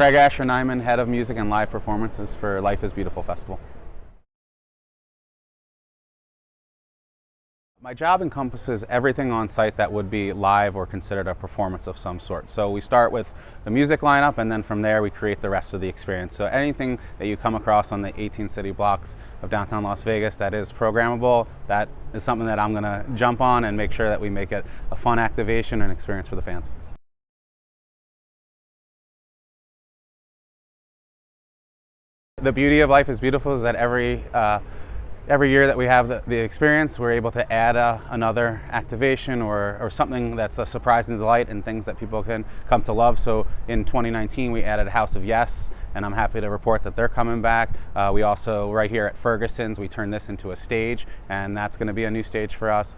Craig Asher Nyman, Head of Music and Live Performances for Life is Beautiful Festival. My job encompasses everything on site that would be live or considered a performance of some sort. So we start with the music lineup, and then from there we create the rest of the experience. So anything that you come across on the 18 city blocks of downtown Las Vegas that is programmable, that is something that I'm going to jump on and make sure that we make it a fun activation and experience for the fans. The beauty of Life is Beautiful is that every year that we have the experience, we're able to add another activation or something that's a surprise and delight and things that people can come to love. So in 2019, we added House of Yes, and I'm happy to report that they're coming back. We also, right here at Ferguson's, we turned this into a stage, and that's going to be a new stage for us.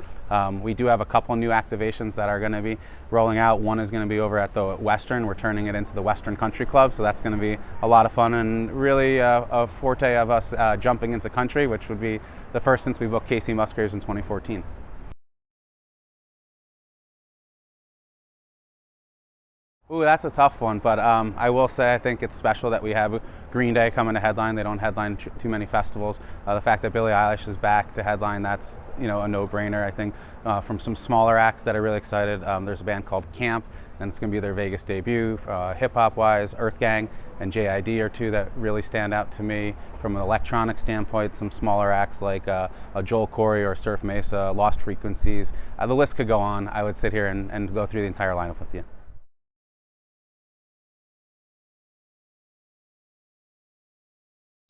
We do have a couple new activations that are going to be rolling out. One is going to be over at the Western. We're turning it into the Western Country Club, so that's going to be a lot of fun and really a forte of us jumping into country, which would be the first since we booked Casey Musgraves in 2014. Ooh, that's a tough one, but I will say I think it's special that we have Green Day coming to headline. They don't headline too many festivals. The fact that Billie Eilish is back to headline, that's a no-brainer. I think from some smaller acts that are really excited, there's a band called Camp, and it's going to be their Vegas debut. Hip-hop-wise, Earth Gang and JID are two that really stand out to me. From an electronic standpoint, some smaller acts like a Joel Corey or Surf Mesa, Lost Frequencies. The list could go on. I would sit here and go through the entire lineup with you.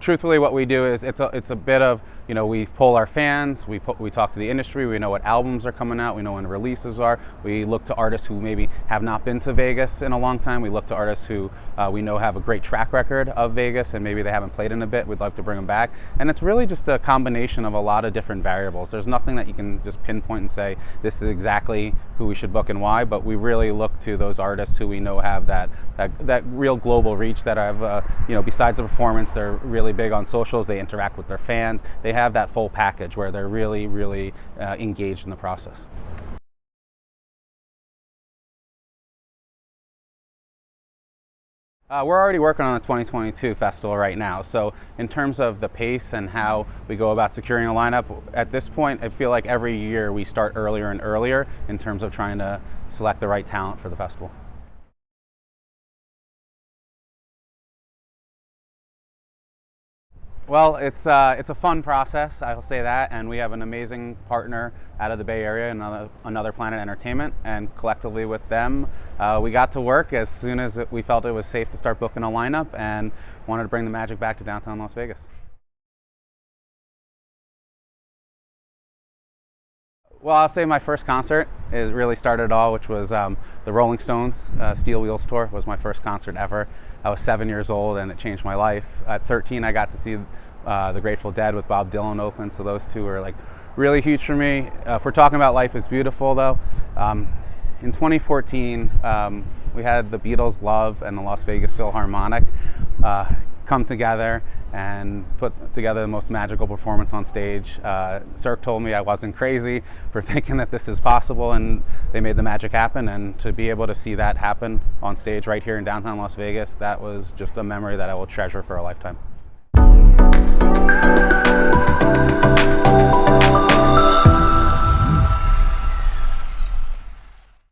Truthfully, what we do is it's a bit of, we poll our fans, we talk to the industry, we know what albums are coming out, we know when releases are. We look to artists who maybe have not been to Vegas in a long time. We look to artists who we know have a great track record of Vegas and maybe they haven't played in a bit. We'd love to bring them back. And it's really just a combination of a lot of different variables. There's nothing that you can just pinpoint and say this is exactly who we should book and why, but we really look to those artists who we know have that real global reach, that have, besides the performance, they're really big on socials, they interact with their fans, they have that full package where they're really engaged in the process. We're already working on the 2022 festival right now, so in terms of the pace and how we go about securing a lineup, at this point I feel like every year we start earlier and earlier in terms of trying to select the right talent for the festival. Well, it's a fun process, I'll say that, and we have an amazing partner out of the Bay Area, Another Planet Entertainment, and collectively with them, we got to work as soon as we felt it was safe to start booking a lineup and wanted to bring the magic back to downtown Las Vegas. Well, I'll say my first concert, it really started it all, which was the Rolling Stones Steel Wheels Tour was my first concert ever. I was 7 years old and it changed my life. At 13, I got to see the Grateful Dead with Bob Dylan open, so those two were like really huge for me. If we're talking about Life is Beautiful though, in 2014, we had the Beatles' Love and the Las Vegas Philharmonic come together and put together the most magical performance on stage. Cirque told me I wasn't crazy for thinking that this is possible, and they made the magic happen. And to be able to see that happen on stage right here in downtown Las Vegas, that was just a memory that I will treasure for a lifetime.